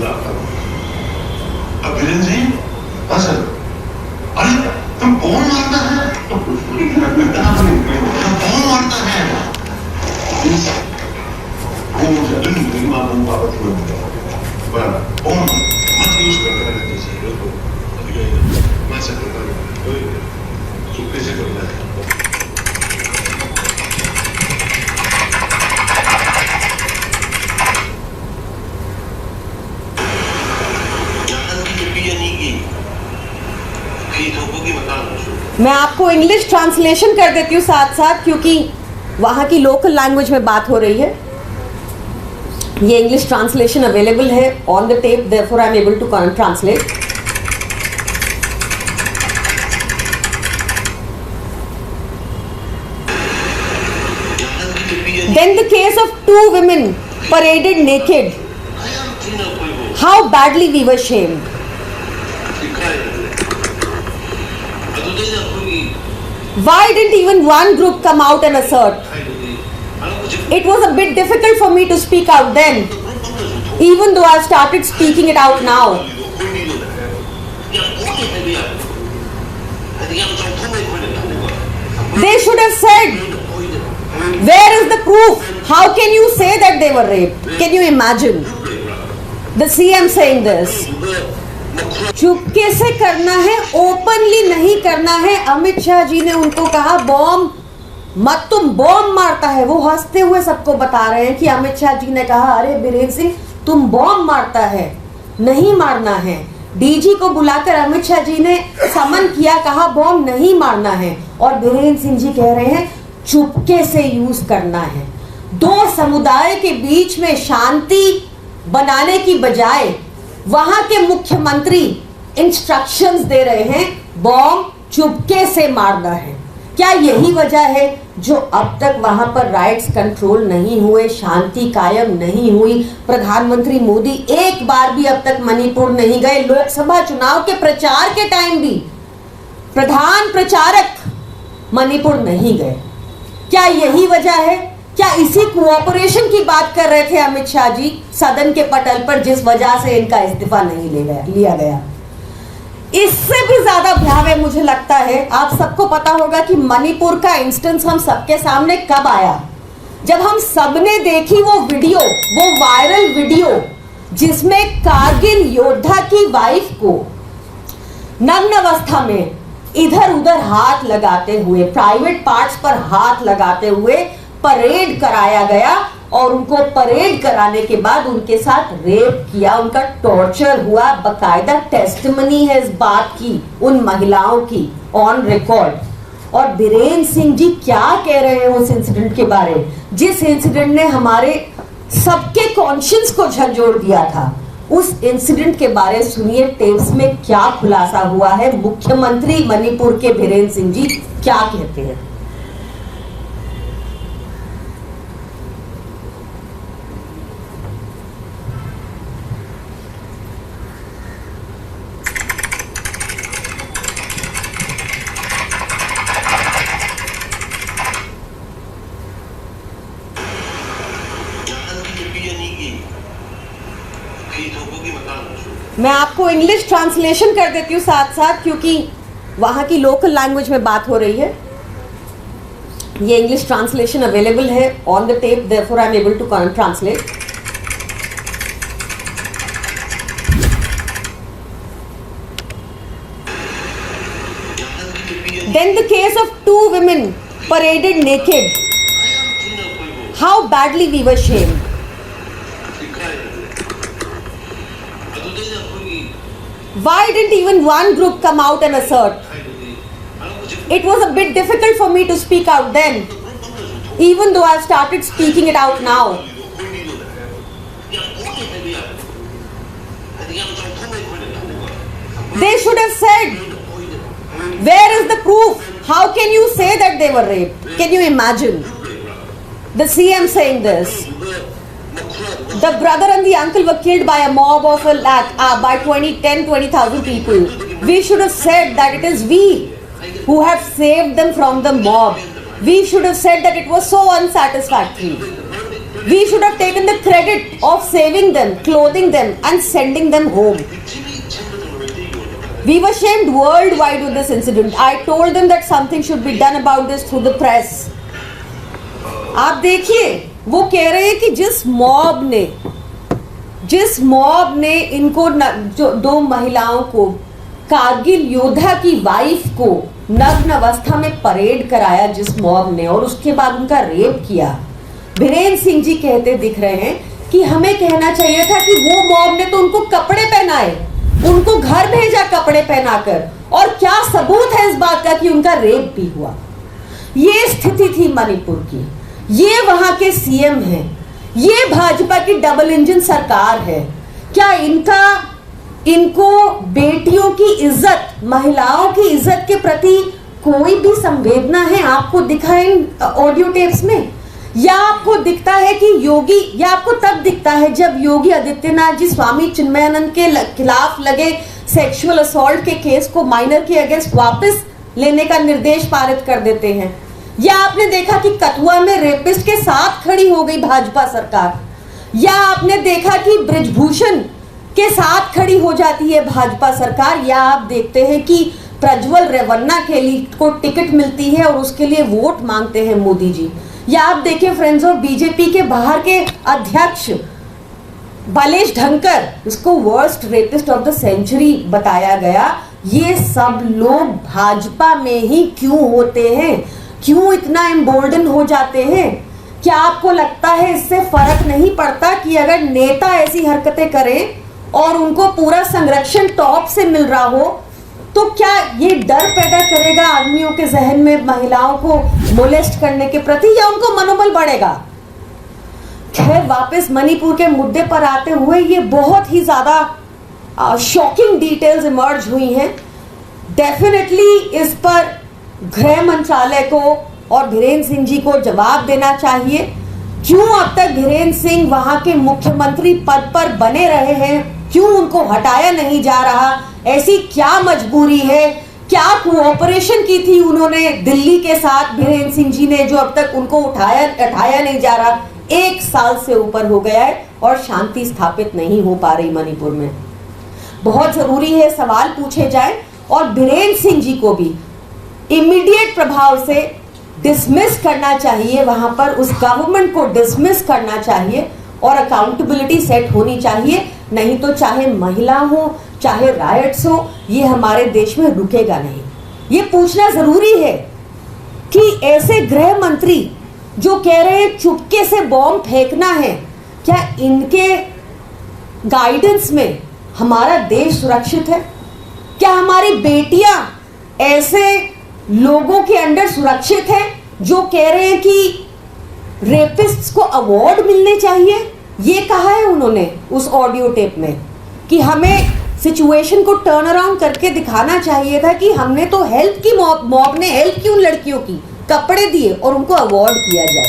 अब वीरेंद्र जी, हाँ सर, अरे तुम कौन मारता है? कौन मारता है? मैं आपको इंग्लिश ट्रांसलेशन कर देती हूँ साथ साथ, क्योंकि वहाँ की लोकल लैंग्वेज में बात हो रही है। ये इंग्लिश ट्रांसलेशन अवेलेबल है on the tape, therefore I am able to translate. Then the case of two women paraded naked. How badly we were shamed. Why didn't even one group come out and assert? It was a bit difficult for me to speak out then, even though I've started speaking it out now. They should have said, where is the proof? How can you say that they were raped? Can you imagine the CM saying this? चुपके से करना है, openly नहीं करना है। अमित शाह जी ने उनको कहा बॉम्ब मत, तुम बॉम्ब मारता है। वो हंसते हुए सबको बता रहे हैं कि अमित शाह जी ने कहा अरे बीरेंद्र सिंह तुम बॉम्ब मारता है, नहीं मारना है। डीजी को बुलाकर अमित शाह जी ने समन किया, कहा बॉम्ब नहीं मारना है, और बीरेंद्र सिंह जी कह रहे हैं चुपके से यूज करना है। दो समुदाय के बीच में शांति बनाने की बजाय वहां के मुख्यमंत्री इंस्ट्रक्शंस दे रहे हैं बॉम्ब चुपके से मारना है। क्या यही वजह है जो अब तक वहां पर राइट्स कंट्रोल नहीं हुए, शांति कायम नहीं हुई? प्रधानमंत्री मोदी एक बार भी अब तक मणिपुर नहीं गए। लोकसभा चुनाव के प्रचार के टाइम भी प्रधान प्रचारक मणिपुर नहीं गए। क्या यही वजह है? क्या इसी कोऑपरेशन की बात कर रहे थे अमित शाह जी सदन के पटल पर, जिस वजह से इनका इस्तीफा नहीं लिया गया? इससे भी ज्यादा भयावह मुझे लगता है, आप सबको पता होगा कि मणिपुर का इंस्टेंस हम सबके सामने कब आया, जब हम सबने देखी वो वीडियो, वो वायरल वीडियो जिसमें कारगिल योद्धा की वाइफ को नग्न अवस्था में इधर उधर हाथ लगाते हुए, प्राइवेट पार्ट्स पर हाथ लगाते हुए परेड कराया गया, और उनको परेड कराने के बाद उनके साथ रेप किया, उनका टॉर्चर हुआ। बकायदा टेस्टिमनी है इस बात की उन महिलाओं की ऑन रिकॉर्ड। और बीरेंद्र सिंह जी क्या कह रहे हैं उस इंसिडेंट के बारे, जिस इंसिडेंट ने हमारे सबके कॉन्शियंस को झंझोड़ दिया था। उस इंसिडेंट के बारे सुनिए टेप्स में क्या खुलासा हुआ है। मुख्यमंत्री मणिपुर के बीरेंद्र सिंह जी क्या कहते हैं। मैं आपको इंग्लिश ट्रांसलेशन कर देती हूँ साथ साथ, क्योंकि वहाँ की लोकल लैंग्वेज में बात हो रही है। ये इंग्लिश ट्रांसलेशन अवेलेबल है on the tape, therefore I am able to translate. Then the case of two women paraded naked. How badly we were shamed. Why didn't even one group come out and assert? It was a bit difficult for me to speak out then, even though I've started speaking it out now. They should have said, where is the proof? How can you say that they were raped? Can you imagine the CM saying this? The brother and the uncle were killed by a mob of by 20,000 people. We should have said that it is we who have saved them from the mob. We should have said that it was so unsatisfactory. We should have taken the credit of saving them, clothing them, and sending them home. We were shamed worldwide with this incident. I told them that something should be done about this through the press. आप देखिए, वो कह रहे हैं कि जिस mob ने इनको जो 2 महिलाओं को, कारगिल योद्धा की वाइफ को नग्न अवस्था में परेड कराया जिस मॉब ने, और उसके बाद उनका रेप किया, बीरेन सिंह जी कहते दिख रहे हैं कि हमें कहना चाहिए था कि वो मॉब ने तो उनको कपड़े पहनाए, उनको घर भेजा कपड़े पहनाकर, और क्या सबूत है इस बात का कि उनका रेप भी हुआ। ये स्थिति थी मणिपुर की, ये वहां के सीएम हैं, ये भाजपा की डबल इंजन सरकार है। क्या इनको बेटियों की इज्जत, महिलाओं की इज्जत के प्रति कोई भी संवेदना है? आपको दिखा इन ऑडियो टेप्स में? या आपको दिखता है कि योगी, या आपको तब दिखता है जब योगी आदित्यनाथ जी स्वामी चिन्मयानंद के खिलाफ लगे सेक्सुअल असॉल्ट के केस को माइनर के अगेंस्ट वापस लेने का निर्देश पारित कर देते हैं? या आपने देखा कि कठुआ में रेपिस्ट के साथ खड़ी हो गई भाजपा सरकार? या आपने देखा कि ब्रिजभूषण के साथ खड़ी हो जाती है भाजपा सरकार? या आप देखते हैं कि प्रज्वल रेवन्ना के लिए को टिकट मिलती है और उसके लिए वोट मांगते हैं मोदी जी? या आप देखें फ्रेंड्स ऑफ बीजेपी के बाहर के अध्यक्ष बालेश ढंकर, इसको worst rapist of the century बताया गया। ये सब लोग भाजपा में ही क्यों होते हैं? क्यों इतना एम्बोल्डन हो जाते हैं? क्या आपको लगता है इससे फर्क नहीं पड़ता कि अगर नेता ऐसी हरकतें करें और उनको पूरा संरक्षण टॉप से मिल रहा हो, तो क्या ये डर पैदा करेगा आदमियों के जहन में महिलाओं को मोलेस्ट करने के प्रति, या उनको मनोबल बढ़ेगा? खैर, वापस मणिपुर के मुद्दे पर आते हुए, ये बहुत ही ज्यादा शॉकिंग डिटेल्स इमर्ज हुई हैं। डेफिनेटली इस पर गृह मंत्रालय को और बीरेन सिंह जी को जवाब देना चाहिए। क्यों अब तक बीरेन सिंह वहां के मुख्यमंत्री पद पर बने रहे हैं? क्यों उनको हटाया नहीं जा रहा? ऐसी क्या मजबूरी है? क्या कोऑपरेशन की थी उन्होंने दिल्ली के साथ बीरेन सिंह जी ने, जो अब तक उनको उठाया नहीं जा रहा? 1 साल से ऊपर हो गया है और शांति स्थापित नहीं हो पा रही मणिपुर में। बहुत जरूरी है सवाल पूछे जाए, और बीरेन सिंह जी को भी इमीडिएट प्रभाव से डिसमिस करना चाहिए। वहां पर उस गवर्नमेंट को डिसमिस करना चाहिए और अकाउंटेबिलिटी सेट होनी चाहिए। नहीं तो चाहे महिला हो, चाहे राइट्स हो, ये हमारे देश में रुकेगा नहीं। ये पूछना जरूरी है कि ऐसे गृह मंत्री जो कह रहे हैं चुपके से बॉम्ब फेंकना है, क्या इनके गाइडेंस में हमारा देश सुरक्षित है? क्या हमारी बेटियां ऐसे लोगों के अंडर सुरक्षित है जो कह रहे हैं कि रेपिस्ट्स को अवार्ड मिलने चाहिए? ये कहा है उन्होंने उस ऑडियो टेप में कि हमें सिचुएशन को टर्न अराउंड करके दिखाना चाहिए था कि हमने तो हेल्प की, मॉब ने हेल्प की उन लड़कियों की, कपड़े दिए और उनको अवार्ड किया जाए।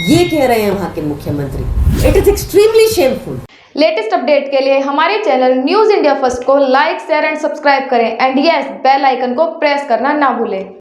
ये कह रहे हैं वहां के मुख्यमंत्री। It is extremely shameful. Latest update के लिए हमारे चैनल न्यूज इंडिया फर्स्ट को लाइक, शेयर एंड सब्सक्राइब करें, एंड यस, बेल आइकन को प्रेस करना ना भूलें।